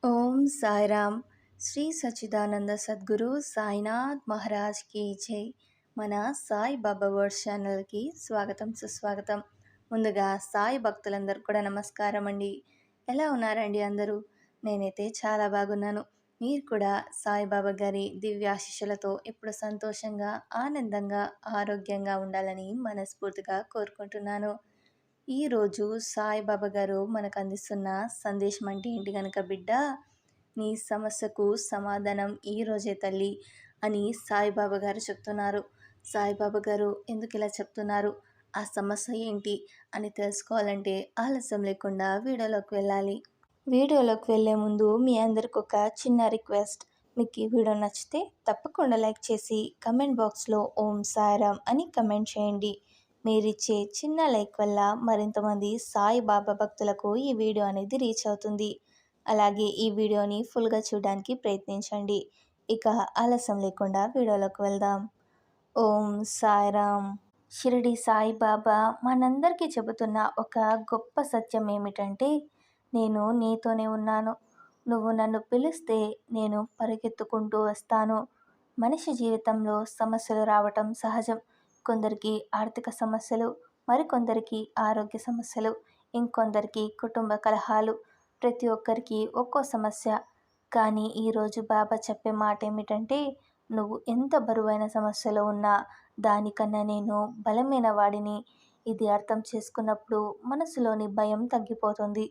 ఓం సాయిరామ్. శ్రీ సచ్చిదానంద సద్గురు సాయినాథ్ మహారాజ్కి జై. మన సాయి బాబా వర్డ్ ఛానల్కి స్వాగతం సుస్వాగతం. ముందుగా సాయి భక్తులందరూ కూడా నమస్కారం అండి. ఎలా ఉన్నారండి అందరూ? నేనైతే చాలా బాగున్నాను. మీరు కూడా సాయిబాబా గారి దివ్యాశిషులతో ఎప్పుడు సంతోషంగా, ఆనందంగా, ఆరోగ్యంగా ఉండాలని మనస్ఫూర్తిగా కోరుకుంటున్నాను. ఈరోజు సాయిబాబా గారు మనకు అందిస్తున్న సందేశం అంటే ఏంటి కనుక, బిడ్డ, నీ సమస్యకు సమాధానం ఈరోజే తల్లి అని సాయిబాబా గారు చెప్తున్నారు. సాయిబాబా గారు ఎందుకు ఇలా చెప్తున్నారు, ఆ సమస్య ఏంటి అని తెలుసుకోవాలంటే ఆలస్యం లేకుండా వీడియోలోకి వెళ్ళాలి. వీడియోలోకి వెళ్ళే ముందు మీ అందరికి ఒక చిన్న రిక్వెస్ట్. మీకు ఈ వీడియో నచ్చితే తప్పకుండా లైక్ చేసి కమెంట్ బాక్స్లో ఓం సాయిరామ్ అని కమెంట్ చేయండి. మీరిచ్చే చిన్న లైక్ వల్ల మరింతమంది సాయి బాబా భక్తులకు ఈ వీడియో అనేది రీచ్ అవుతుంది. అలాగే ఈ వీడియోని ఫుల్గా చూడడానికి ప్రయత్నించండి. ఇక ఆలస్యం లేకుండా వీడియోలోకి వెళ్దాం. ఓం సాయిరామ్. షిరిడి సాయిబాబా మనందరికీ చెబుతున్న ఒక గొప్ప సత్యం ఏమిటంటే, నేను నీతోనే ఉన్నాను. నువ్వు నన్ను పిలిస్తే నేను పరిగెత్తుకుంటూ వస్తాను. మనిషి జీవితంలో సమస్యలు రావటం సహజం. కొందరికి ఆర్థిక సమస్యలు, మరికొందరికి ఆరోగ్య సమస్యలు, ఇంకొందరికి కుటుంబ కలహాలు. ప్రతి ఒక్కరికి ఒక్కో సమస్య. కానీ ఈరోజు బాబా చెప్పే మాట ఏమిటంటే, నువ్వు ఎంత బరువైన సమస్యలో ఉన్నా దానికన్నా నేను బలమైన వాడిని. ఇది అర్థం చేసుకున్నప్పుడు మనసులోని భయం తగ్గిపోతుంది.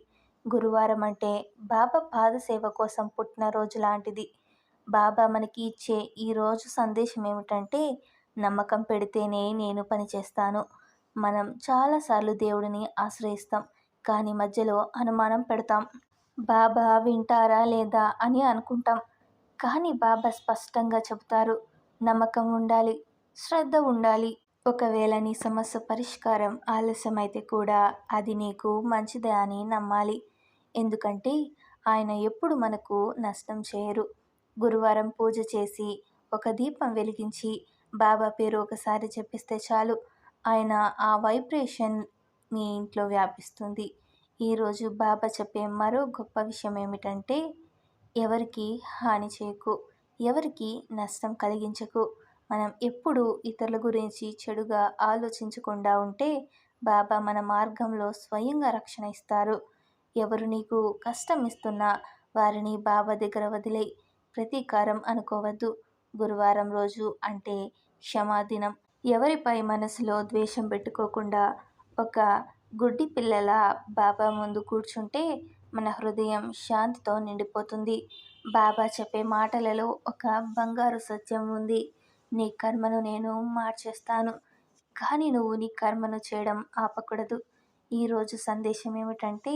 గురువారం అంటే బాబా పాదసేవ కోసం పుట్టిన రోజు లాంటిది. బాబా మనకి ఇచ్చే ఈరోజు సందేశం ఏమిటంటే, నమ్మకం పెడితేనే నేను పనిచేస్తాను. మనం చాలాసార్లు దేవుడిని ఆశ్రయిస్తాం, కానీ మధ్యలో అనుమానం పెడతాం. బాబా వింటారా లేదా అని అనుకుంటాం. కానీ బాబా స్పష్టంగా చెబుతారు, నమ్మకం ఉండాలి, శ్రద్ధ ఉండాలి. ఒకవేళ నీ సమస్య పరిష్కారం ఆలస్యమైతే కూడా అది నీకు మంచిదే అని నమ్మాలి. ఎందుకంటే ఆయన ఎప్పుడు మనకు నష్టం చేయరు. గురువారం పూజ చేసి ఒక దీపం వెలిగించి బాబా పేరు ఒకసారి చెప్పిస్తే చాలు, ఆయన ఆ వైబ్రేషన్ మీ ఇంట్లో వ్యాపిస్తుంది. ఈరోజు బాబా చెప్పే మరో గొప్ప విషయం ఏమిటంటే, ఎవరికి హాని చేయకు, ఎవరికి నష్టం కలిగించకు. మనం ఎప్పుడు ఇతరుల గురించి చెడుగా ఆలోచించకుండా ఉంటే బాబా మన మార్గంలో స్వయంగా రక్షణ ఇస్తారు. ఎవరు నీకు కష్టం ఇస్తున్నా వారిని బాబా దగ్గర వదిలేయి. ప్రతీకారం అనుకోవద్దు. గురువారం రోజు అంటే క్షమాదినం. ఎవరిపై మనసులో ద్వేషం పెట్టుకోకుండా ఒక గుడ్డి పిల్లల బాబా ముందు కూర్చుంటే మన హృదయం శాంతితో నిండిపోతుంది. బాబా చెప్పే మాటలలో ఒక బంగారు సత్యం ఉంది. నీ కర్మను నేను మార్చేస్తాను, కానీ నువ్వు నీ కర్మను చేయడం ఆపకూడదు. ఈరోజు సందేశం ఏమిటంటే,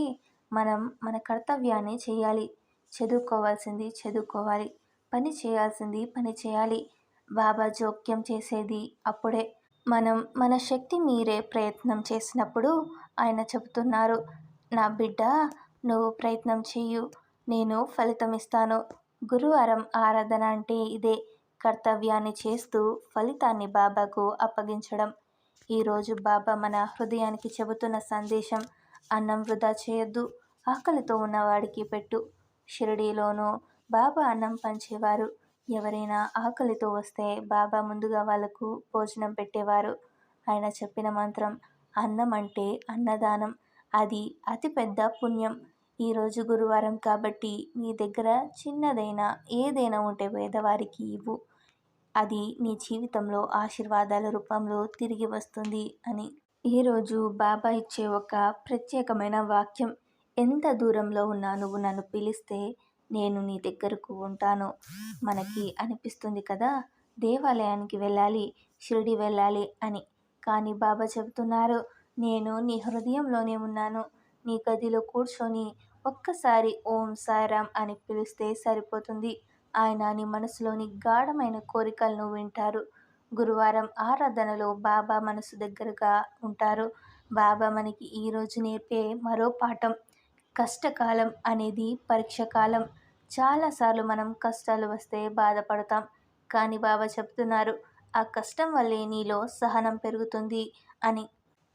మనం మన కర్తవ్యాన్ని చేయాలి. చదువుకోవాల్సింది చదువుకోవాలి, పని చేయాల్సింది పని చేయాలి. బాబా జోక్యం చేసేది అప్పుడే. మనం మన శక్తి మీరే ప్రయత్నం చేసినప్పుడు ఆయన చెబుతున్నారు, నా బిడ్డ, నువ్వు ప్రయత్నం చెయ్యు, నేను ఫలితం ఇస్తాను. గురువారం ఆరాధన అంటే ఇదే, కర్తవ్యాన్ని చేస్తూ ఫలితాన్ని బాబాకు అప్పగించడం. ఈరోజు బాబా మన హృదయానికి చెబుతున్న సందేశం, అన్నం వృధా చేయొద్దు, ఆకలితో ఉన్నవాడికి పెట్టు. షిరిడీలోనూ బాబా అన్నం పంచేవారు. ఎవరైనా ఆకలితో వస్తే బాబా ముందుగా వాళ్లకు భోజనం పెట్టేవారు. ఆయన చెప్పిన మంత్రం, అన్నం అంటే అన్నదానం, అది అతిపెద్ద పుణ్యం. ఈరోజు గురువారం కాబట్టి నీ దగ్గర చిన్నదైనా ఏదైనా ఉంటే పేదవారికి ఇవ్వు. అది నీ జీవితంలో ఆశీర్వాదాల రూపంలో తిరిగి వస్తుంది అని. ఈరోజు బాబా ఇచ్చే ఒక ప్రత్యేకమైన వాక్యం, ఎంత దూరంలో ఉన్నా నువ్వు నన్ను పిలిస్తే నేను నీ దగ్గరకు ఉంటాను. మనకి అనిపిస్తుంది కదా, దేవాలయానికి వెళ్ళాలి, షిరిడి వెళ్ళాలి అని. కానీ బాబా చెబుతున్నారు, నేను నీ హృదయంలోనే ఉన్నాను. నీ గదిలో కూర్చొని ఒక్కసారి ఓం సాయిరామ్ అని పిలిస్తే సరిపోతుంది. ఆయన నీ మనసులోని గాఢమైన కోరికలను వింటారు. గురువారం ఆరాధనలో బాబా మనసు దగ్గరగా ఉంటారు. బాబా మనకి ఈరోజు నేర్పే మరో పాఠం, కష్టకాలం అనేది పరీక్ష కాలం. చాలాసార్లు మనం కష్టాలు వస్తే బాధపడతాం, కానీ బాబా చెప్తున్నారు, ఆ కష్టం వల్లే నీలో సహనం పెరుగుతుంది అని.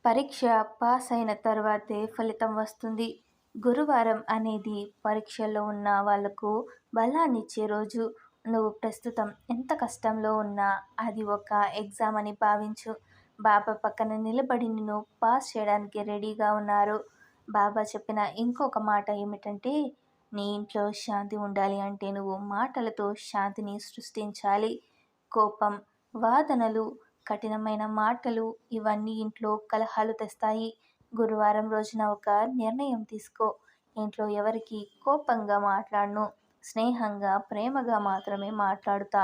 పరీక్ష పాస్ అయిన తర్వాతే ఫలితం వస్తుంది. గురువారం అనేది పరీక్షల్లో ఉన్న వాళ్ళకు బలాన్నిచ్చే రోజు. నువ్వు ప్రస్తుతం ఎంత కష్టంలో ఉన్నా అది ఒక ఎగ్జామ్ అని భావించు. బాబా పక్కన నిలబడి నిన్ను పాస్ చేయడానికి రెడీగా ఉన్నారు. బాబా చెప్పిన ఇంకొక మాట ఏమిటంటే, నీ ఇంట్లో శాంతి ఉండాలి అంటే నువ్వు మాటలతో శాంతిని సృష్టించాలి. కోపం, వాదనలు, కఠినమైన మాటలు ఇవన్నీ ఇంట్లో కలహాలు తెస్తాయి. గురువారం రోజున ఒక నిర్ణయం తీసుకో. ఇంట్లో ఎవరికి కోపంగా మాట్లాడను, స్నేహంగా ప్రేమగా మాత్రమే మాట్లాడుతా.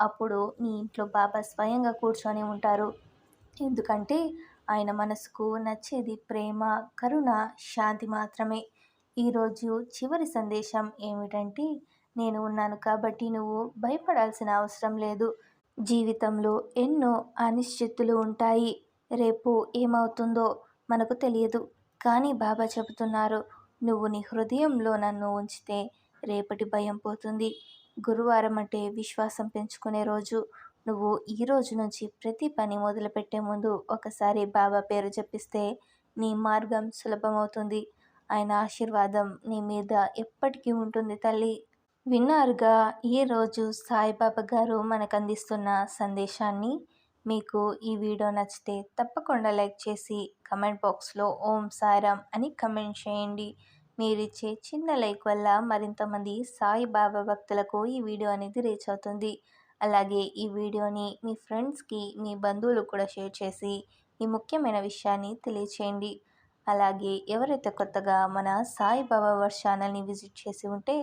అప్పుడు నీ ఇంట్లో బాబా స్వయంగా కూర్చొని ఉంటారు. ఎందుకంటే ఆయన మనసుకు నచ్చేది ప్రేమ, కరుణ, శాంతి మాత్రమే. ఈరోజు చివరి సందేశం ఏమిటంటే, నేను ఉన్నాను కాబట్టి నువ్వు భయపడాల్సిన అవసరం లేదు. జీవితంలో ఎన్నో అనిశ్చితులు ఉంటాయి. రేపు ఏమవుతుందో మనకు తెలియదు. కానీ బాబా చెబుతున్నారు, నువ్వు నీ హృదయంలో నన్ను ఉంచితే రేపటి భయం పోతుంది. గురువారం అంటే విశ్వాసం పెంచుకునే రోజు. నువ్వు ఈ రోజు నుంచి ప్రతి పని మొదలుపెట్టే ముందు ఒకసారి బాబా పేరు జపిస్తే నీ మార్గం సులభమవుతుంది. ఆయన ఆశీర్వాదం నీ మీద ఎప్పటికీ ఉంటుంది తల్లి. విన్నారుగా ఈరోజు సాయిబాబా గారు మనకు అందిస్తున్న సందేశాన్ని. మీకు ఈ వీడియో నచ్చితే తప్పకుండా లైక్ చేసి కమెంట్ బాక్స్లో ఓం సాయిరామ్ అని కమెంట్ చేయండి. మీరిచ్చే చిన్న లైక్ వల్ల మరింతమంది సాయిబాబా భక్తులకు ఈ వీడియో అనేది రీచ్ అవుతుంది. అలాగే ఈ వీడియోని మీ ఫ్రెండ్స్కి, మీ బంధువులకు కూడా షేర్ చేసి ఈ ముఖ్యమైన విషయాన్ని తెలియచేయండి. అలాగే ఎవరైతే కొత్తగా మన సాయిబాబా వర్స్ ఛానల్ని విజిట్ చేసి ఉంటే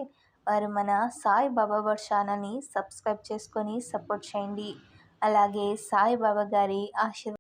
వారు మన సాయిబాబా వర్స్ ఛానల్ని సబ్స్క్రైబ్ చేసుకొని సపోర్ట్ చేయండి. అలాగే సాయిబాబా గారి ఆశీర్వాదం